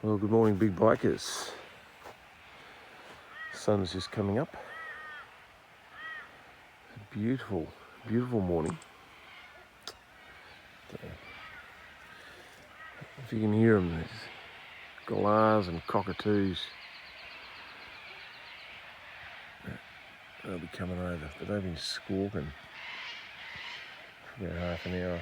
Well, good morning, big bikers. Sun's just coming up. A beautiful, beautiful morning. If you can hear them, there's galahs and cockatoos. They'll be coming over, but they've been squawking for about half an hour.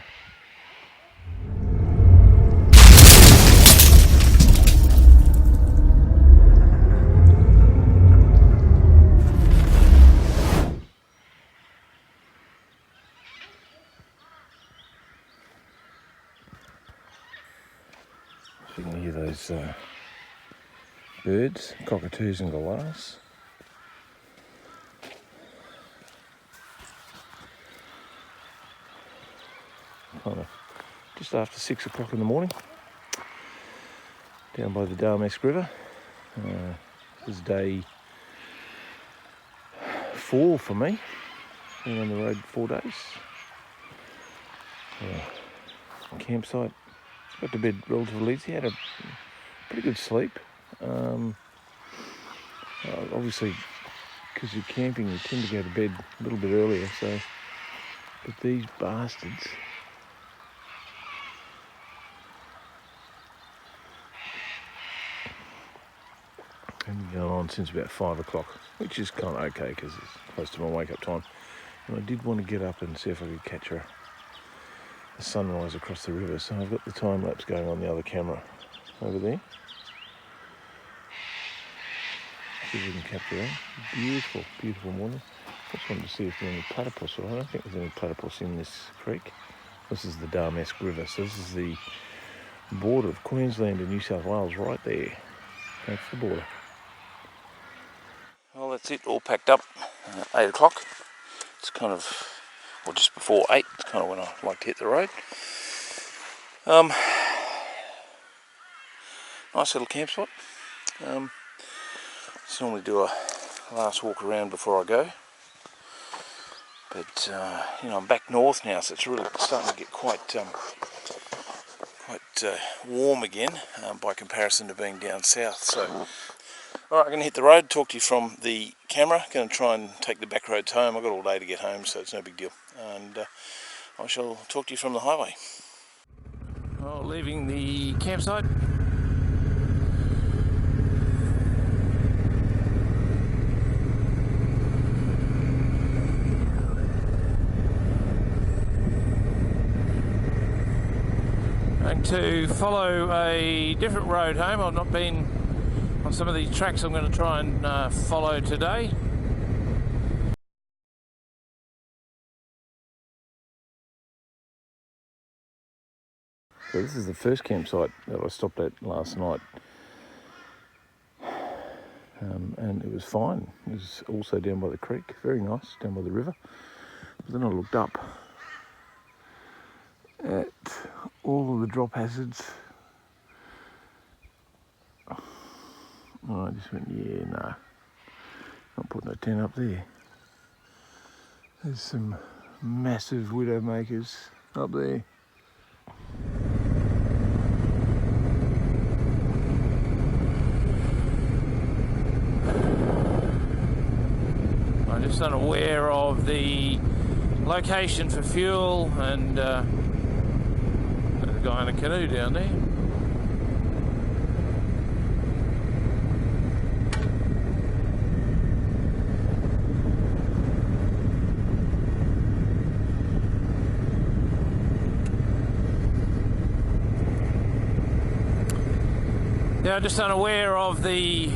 You can hear those birds, cockatoos and galahs. Kind of just after 6 o'clock in the morning, down by the Darmesk River. This is day 4 for me, been on the road 4 days. Campsite. Got to bed relatively easy, had a pretty good sleep. Obviously, because you're camping, you tend to go to bed a little bit earlier, so, but these bastards, have been going on since about 5 o'clock, which is kind of okay because it's close to my wake-up time. And I did want to get up and see if I could catch a sunrise across the river, so I've got the time lapse going on the other camera over there. See if we can capture that. Beautiful, beautiful morning. Just wanted to see if there are any platypus, or I don't think there's any platypus in this creek. This is the Darmesk River, so this is the border of Queensland and New South Wales right there. That's the border. Well, that's it, all packed up. 8 o'clock. It's kind of, or just before 8, it's kind of when I like to hit the road. Nice little campsite. Just normally do a last walk around before I go. But, I'm back north now, so it's really starting to get quite warm again by comparison to being down south. So, alright, I'm going to hit the road, talk to you from the camera. Going to try and take the back roads home. I've got all day to get home, so it's no big deal. And I shall talk to you from the highway. Well, leaving the campsite. Going to follow a different road home. I've not been on some of these tracks I'm going to try and follow today. So this is the first campsite that I stopped at last night, and it was fine. It was also down by the creek, very nice, down by the river. But then I looked up at all of the drop hazards. I just went, yeah, no, not putting a tent up there. There's some massive widowmakers up there. I'm just unaware of the location for fuel, and there's a guy in a canoe down there. Yeah, I'm just unaware of the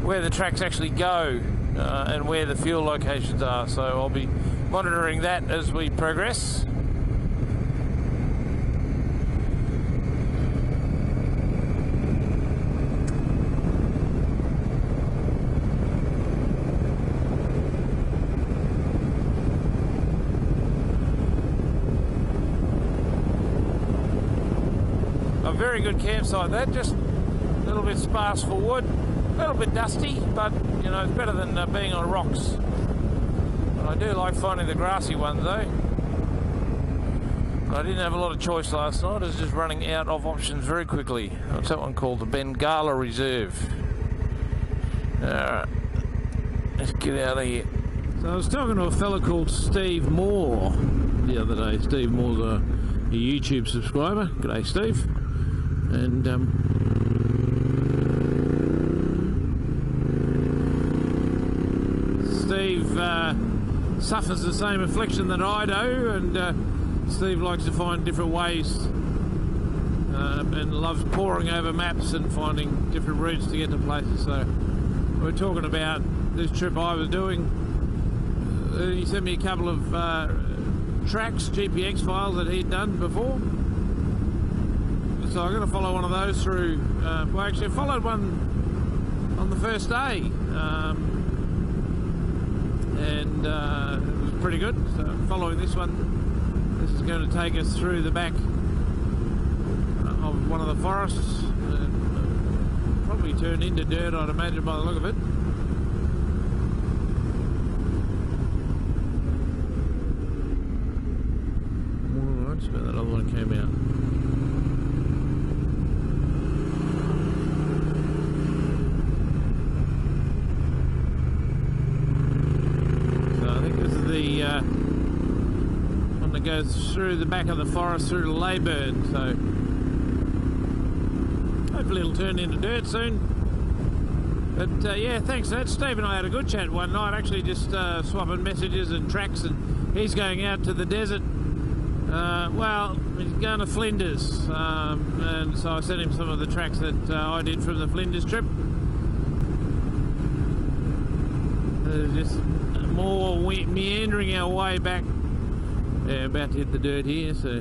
where the tracks actually go and where the fuel locations are, so I'll be monitoring that as we progress. A very good campsite, that, just a little bit sparse for wood, a little bit dusty, but it's better than being on rocks. And I do like finding the grassy ones though. I didn't have a lot of choice last night. I was just running out of options very quickly. What's that one called? The Bengala Reserve. Alright, let's get out of here. So I was talking to a fella called Steve Moore the other day. Steve Moore's a YouTube subscriber. G'day, Steve. And Steve suffers the same affliction that I do, and Steve likes to find different ways and loves poring over maps and finding different routes to get to places. So we're talking about this trip I was doing. He sent me a couple of tracks, GPX files that he'd done before. So I'm going to follow one of those through. Well, actually, I followed one on the first day, and it was pretty good. So following this one, this is going to take us through the back of one of the forests, and probably turn into dirt, I'd imagine, by the look of it. Alright, that's where that other one came out. One that goes through the back of the forest through to Leyburn, so hopefully it'll turn into dirt soon. But yeah, thanks for that. Steve and I had a good chat one night, actually, just swapping messages and tracks, and he's going out to the desert. Well, he's going to Flinders, and so I sent him some of the tracks that I did from the Flinders trip. Just more meandering our way back. Yeah, about to hit the dirt here, so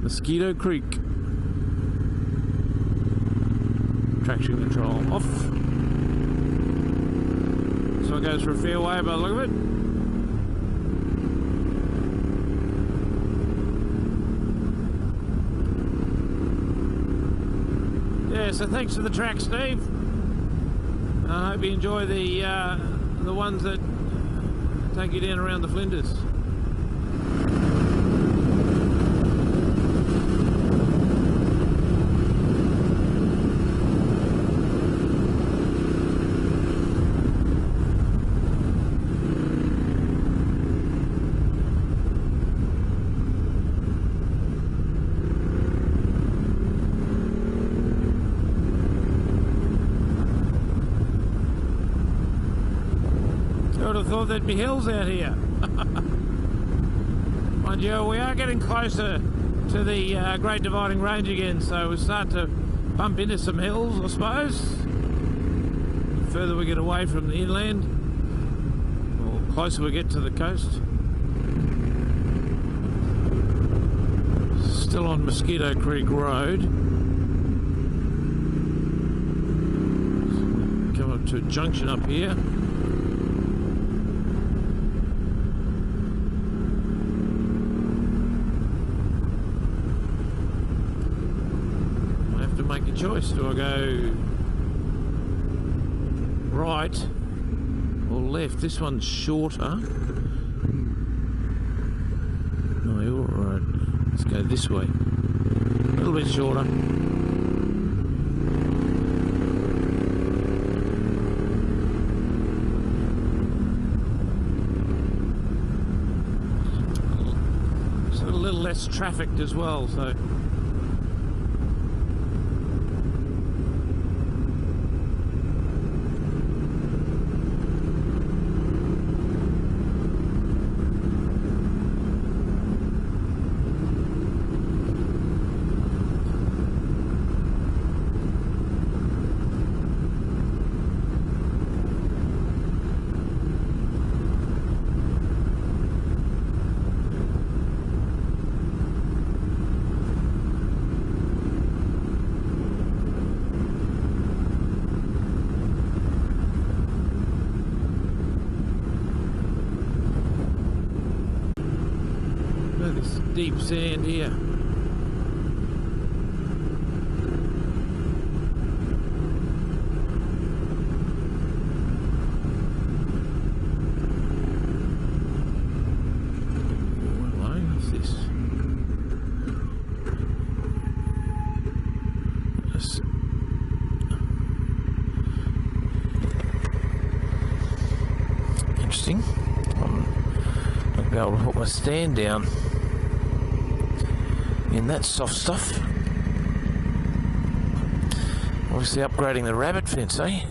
Mosquito Creek. Traction control off. So it goes for a fair way by the look of it. Yeah, so thanks for the track, Steve. I hope you enjoy the ones that take you down around the Flinders. I would have thought there'd be hills out here. Mind you, we are getting closer to the Great Dividing Range again, so we'll start to bump into some hills, I suppose. The further we get away from the inland, or closer we get to the coast. Still on Mosquito Creek Road. Come up to a junction up here. Make a choice. Do I go right or left? This one's shorter. No, you're right. Let's go this way. A little bit shorter. It's a little less trafficked as well, so. Deep sand here. Well, I see Yes. Interesting. I'm not going to be able to put my stand down in that soft stuff. Obviously upgrading the rabbit fence, eh?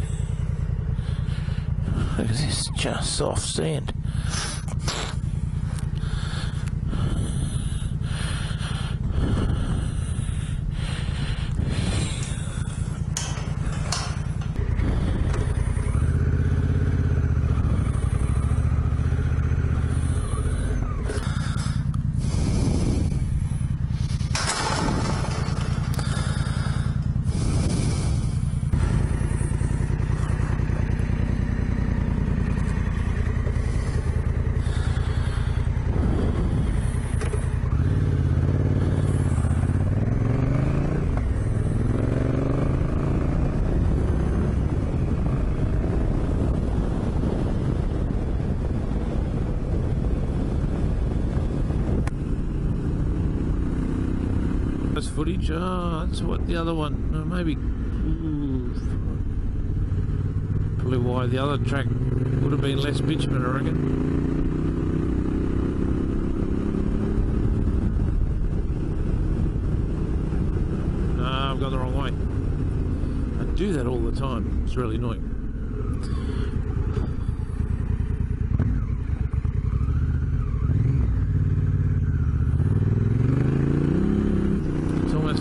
Look at this, just soft sand. Footage. Oh, that's what the other one. Maybe. Probably why the other track would have been less bitumen, I reckon. No, I've gone the wrong way. I do that all the time. It's really annoying.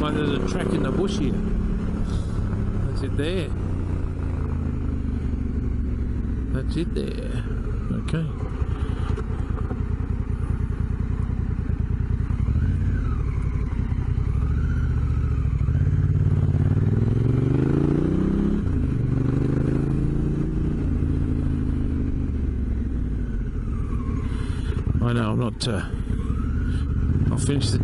Like there's a track in the bush here. That's it there. That's it there. Okay. I know, I'm not... I'll finish the...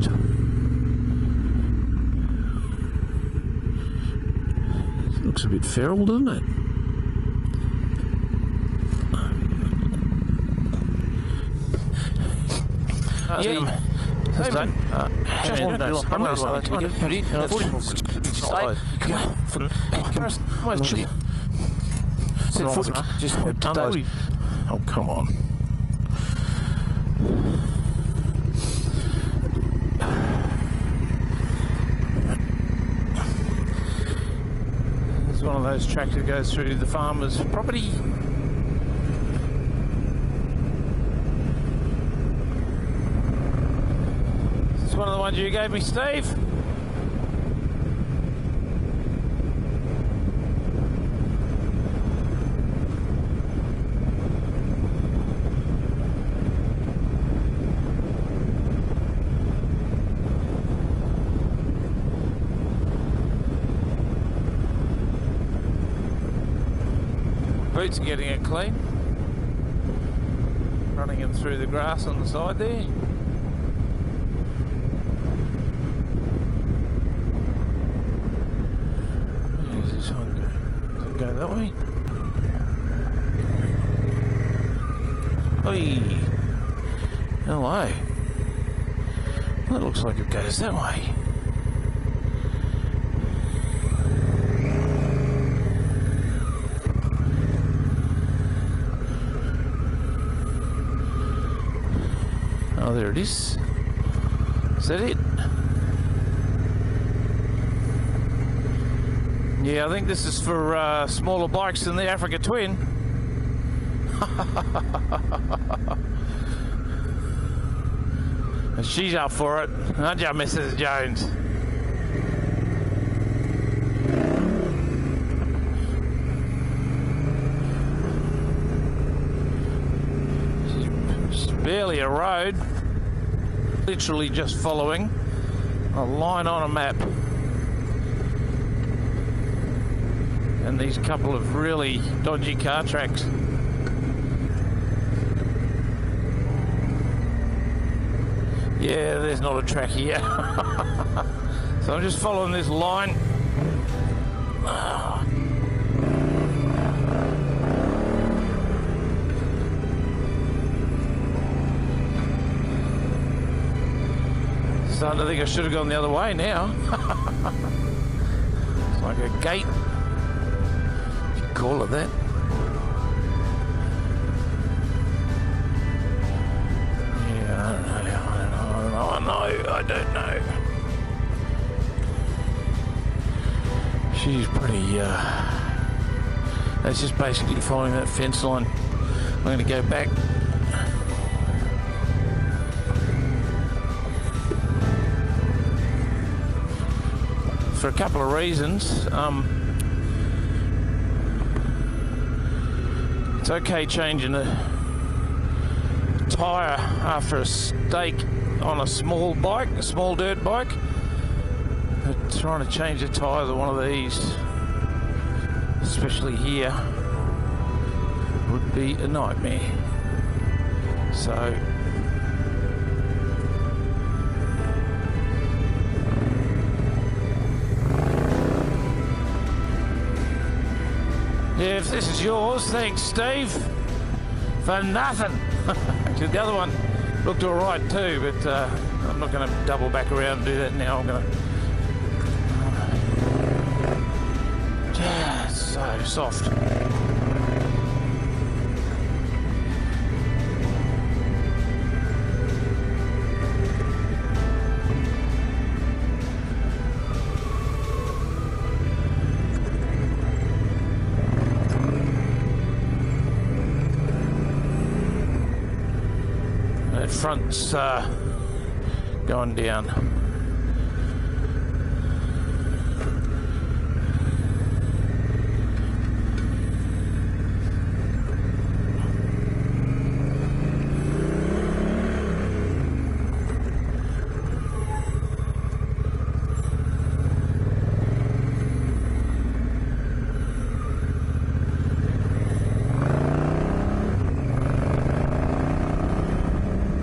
Looks a bit feral, doesn't it? Oh, come on. One of those tracks that goes through the farmer's property. It's one of the ones you gave me, Steve. Boots are getting it clean. Running him through the grass on the side there. Where's this one go? Does it go that way? Oi! Hello. That looks like it goes that way. Oh, there it is. Is that it? Yeah, I think this is for smaller bikes than the Africa Twin. And she's up for it, aren't you, Mrs. Jones? She's barely a road. Literally just following a line on a map, and these couple of really dodgy car tracks. Yeah, there's not a track here. So I'm just following this line. Starting to think I should have gone the other way now. like a gate, if you call it that. Yeah, I don't know. She's pretty, that's just basically following that fence line. I'm going to go back. For a couple of reasons. It's okay changing a tyre after a stake on a small bike, a small dirt bike, but trying to change the tyres of one of these, especially here, would be a nightmare. So yeah, if this is yours, thanks Steve, for nothing. Actually the other one looked alright too, but I'm not going to double back around and do that now. I'm going to so soft. Front's going down.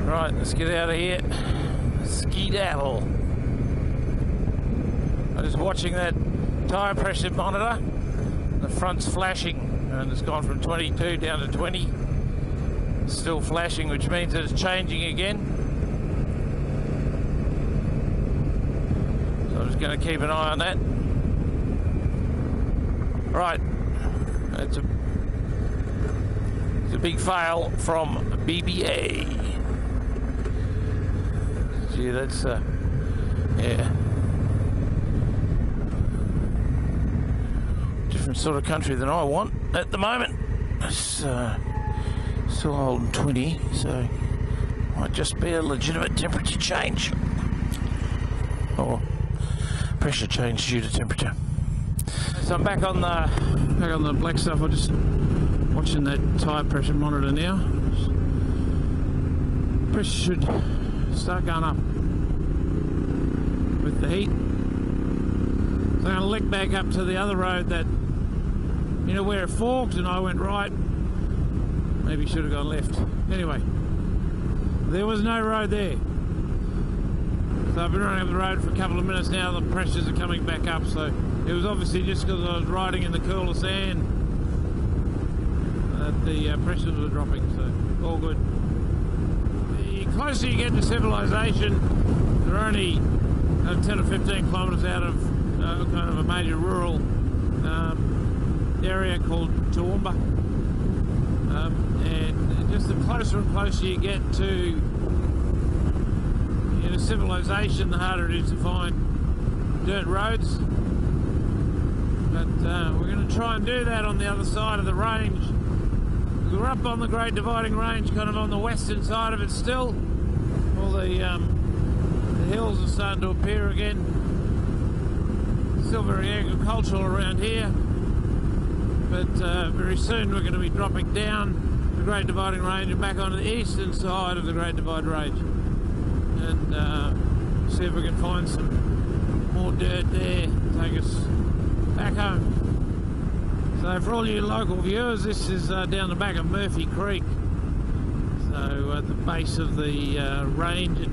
Right, let's get out of here. Skedaddle. I'm just watching that tyre pressure monitor. The front's flashing and it's gone from 22 down to 20. It's still flashing, which means that it's changing again. So I'm just going to keep an eye on that. Right, it's a big fail from BBA. Gee, that's yeah, different sort of country than I want at the moment. It's still holding 20, so might just be a legitimate temperature change or pressure change due to temperature. So I'm back on the black stuff. I'm just watching that tyre pressure monitor now. Pressure should start going up with the heat. So I'm going to lick back up to the other road that, you know, where it forked and I went right. Maybe should have gone left. Anyway, there was no road there. So I've been running up the road for a couple of minutes now. The pressures are coming back up, so it was obviously just because I was riding in the cooler sand that the pressures were dropping, so all good. The closer you get to civilization, they're only 10 or 15 kilometres out of kind of a major rural area called Toowoomba, and just the closer and closer you get to civilization, the harder it is to find dirt roads. But we're going to try and do that on the other side of the range. We're up on the Great Dividing Range, kind of on the western side of it still. All the hills are starting to appear again. Still very agricultural around here, but very soon we're going to be dropping down the Great Dividing Range and back onto the eastern side of the Great Dividing Range, and see if we can find some more dirt there to take us back home. So for all you local viewers, this is down the back of Murphy Creek, so at the base of the range at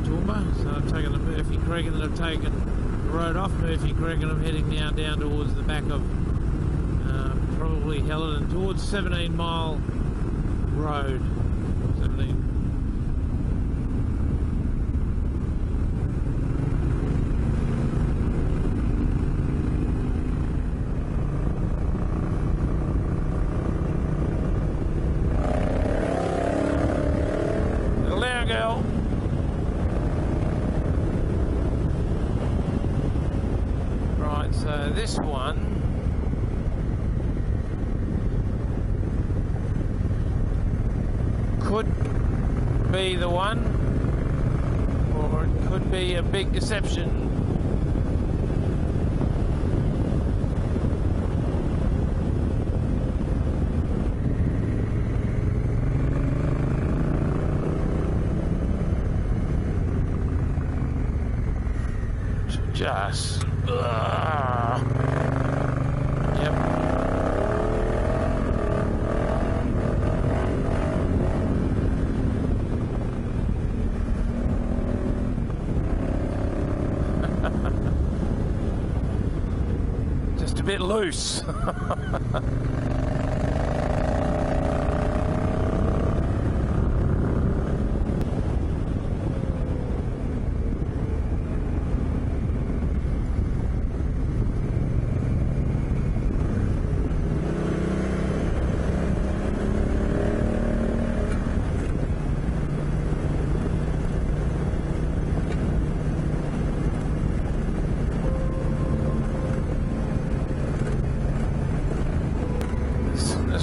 Toowoomba. So I've taken the Murphy Creek and then I've taken the road off Murphy Creek and I'm heading now down towards the back of probably Helidon, towards 17 Mile Road. 17. So this one could be the one, or it could be a big deception. Just yep. Just a bit loose.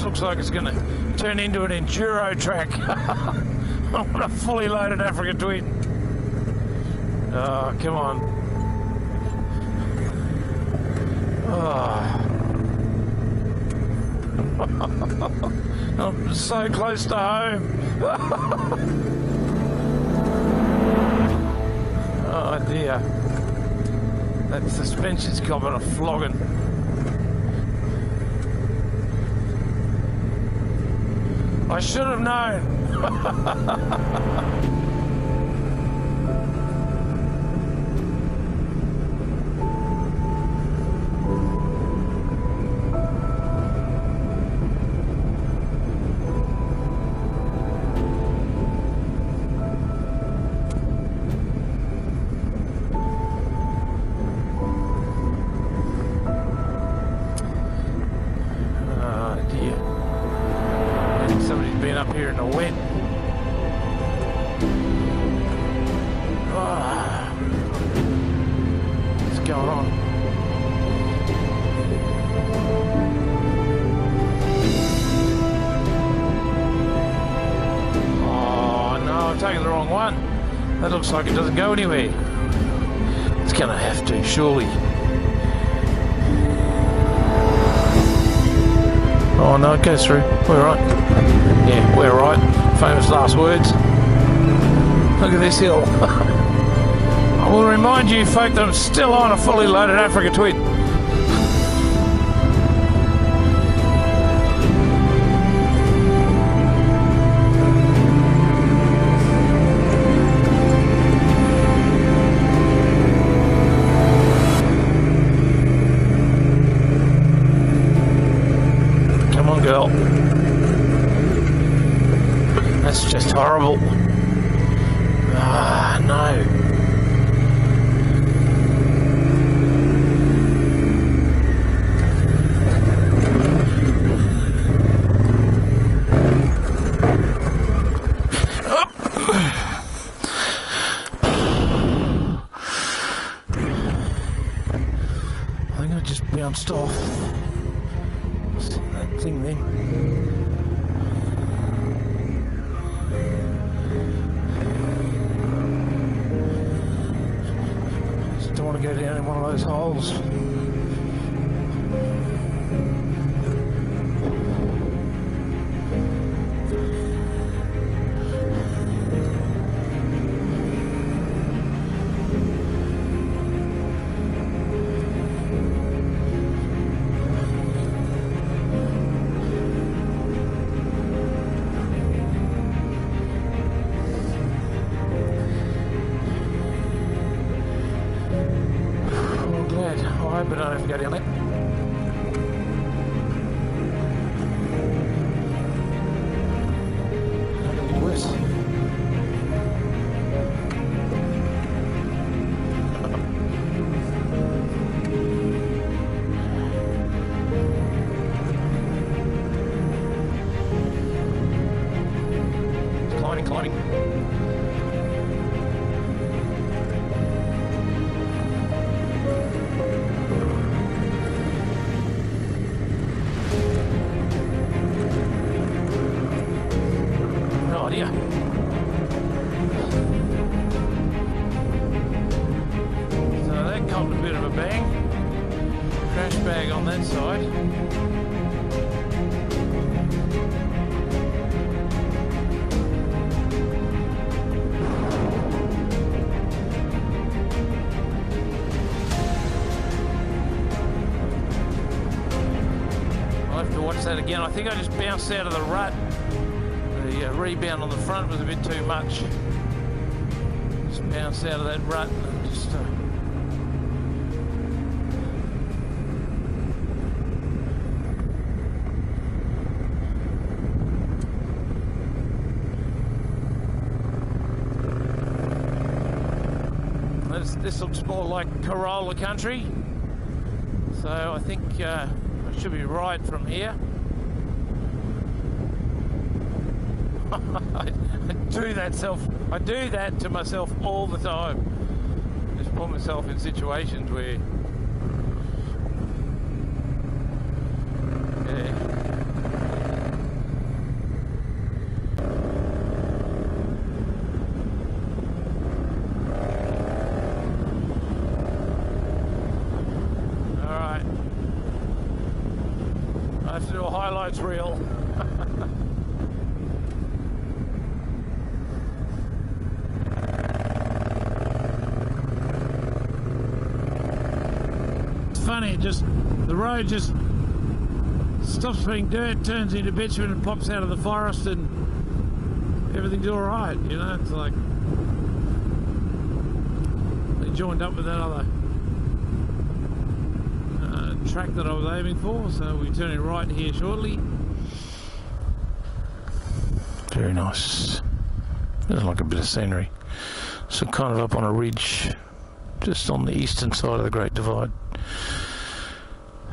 Looks like it's going to turn into an enduro track. On a fully loaded Africa Twin. Oh, come on. Oh. I'm so close to home. Oh dear. That suspension's copping a flogging. I should have known. Somebody's been up here in the wet. Oh, what's going on? Oh no, I'm taking the wrong one. That looks like it doesn't go anywhere. It's gonna have to, surely. Oh no, it goes through. We're right. Yeah, we're right. Famous last words. Look at this hill. I will remind you, folk, that I'm still on a fully loaded Africa Twin. Come on, girl. That's just horrible. Ah, no. I think I just bounced off. What's that thing then? Don't want to go down in one of those holes. I hope I don't have to go down there. That'll be worse. Climbing. bit of a bang. Crash bag on that side. I'll have to watch that again. I think I just bounced out of the rut. The rebound on the front was a bit too much. Just bounced out of that rut and just this looks more like Corolla country, so I think I should be right from here. I do that to myself all the time. Just put myself in situations where, Alright. I have to do a highlights reel. Funny, the road just stops being dirt, turns into bitumen and pops out of the forest and everything's alright, you know. It's like they joined up with that other track that I was aiming for, so we're turning right here shortly. Very nice. There's like a bit of scenery. So kind of up on a ridge just on the eastern side of the Great Divide.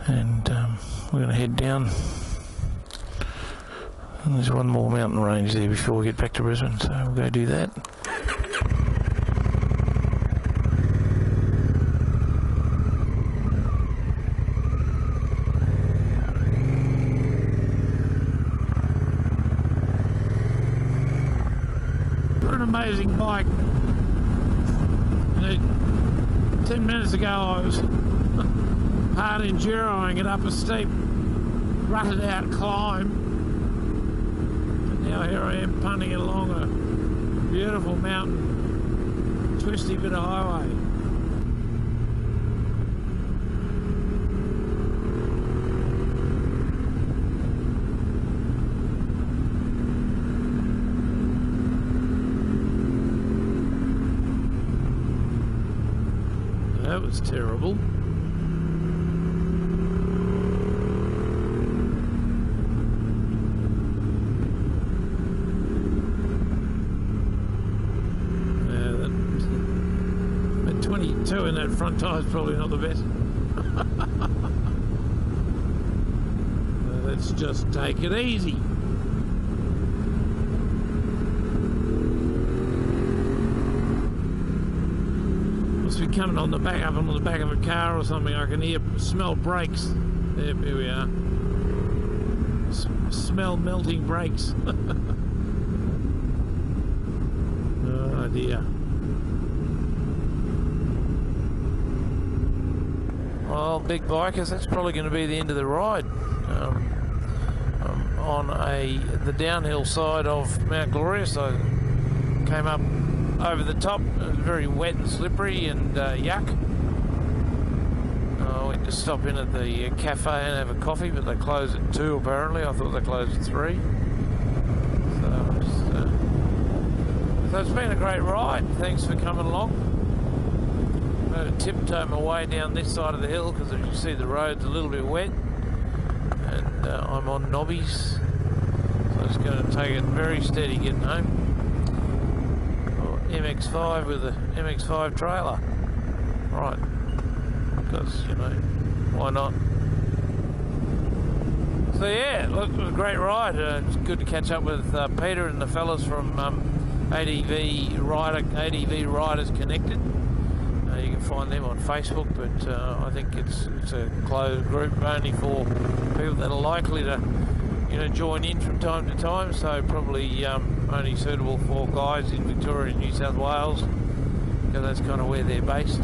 And we're going to head down, and there's one more mountain range there before we get back to Brisbane, so we'll go do that. What an amazing bike. You know, 10 minutes ago I was hard enduroing it up a steep, rutted out climb, and now here I am punting it along a beautiful mountain, twisty bit of highway. That was terrible. In that front tire is probably not the best. Let's just take it easy. Must be coming on the back up on the back of a car or something. I can smell brakes. There we are. Smell melting brakes. Oh dear. Well, big bikers, that's probably going to be the end of the ride. On the downhill side of Mount Glorious, I came up over the top. It was very wet and slippery and yuck. I went to stop in at the cafe and have a coffee, but they closed at 2 apparently. I thought they closed at 3. So it's been a great ride. Thanks for coming along. I'm going to tiptoe my way down this side of the hill because as you see the road's a little bit wet and I'm on knobbies, so I'm just going to take it very steady getting home. Or MX-5 with a MX-5 trailer, right, because you know, why not. So yeah, look, it was a great ride. It's good to catch up with Peter and the fellas from ADV Riders Connected. You can find them on Facebook, but I think it's a closed group only for people that are likely to, you know, join in from time to time. So probably only suitable for guys in Victoria and New South Wales, because that's kind of where they're based.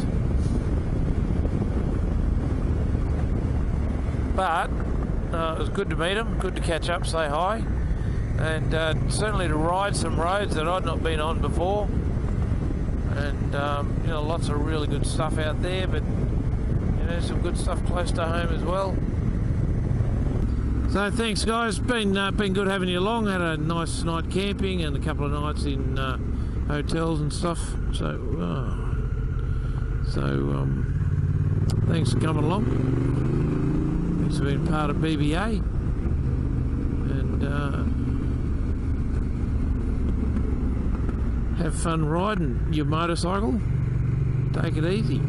but it was good to meet them, good to catch up, say hi, and certainly to ride some roads that I'd not been on before. And you know, lots of really good stuff out there, but you know, some good stuff close to home as well. So thanks guys, been good having you along. Had a nice night camping and a couple of nights in hotels and stuff. So thanks for coming along. Thanks for being part of BBA. And have fun riding your motorcycle. Take it easy.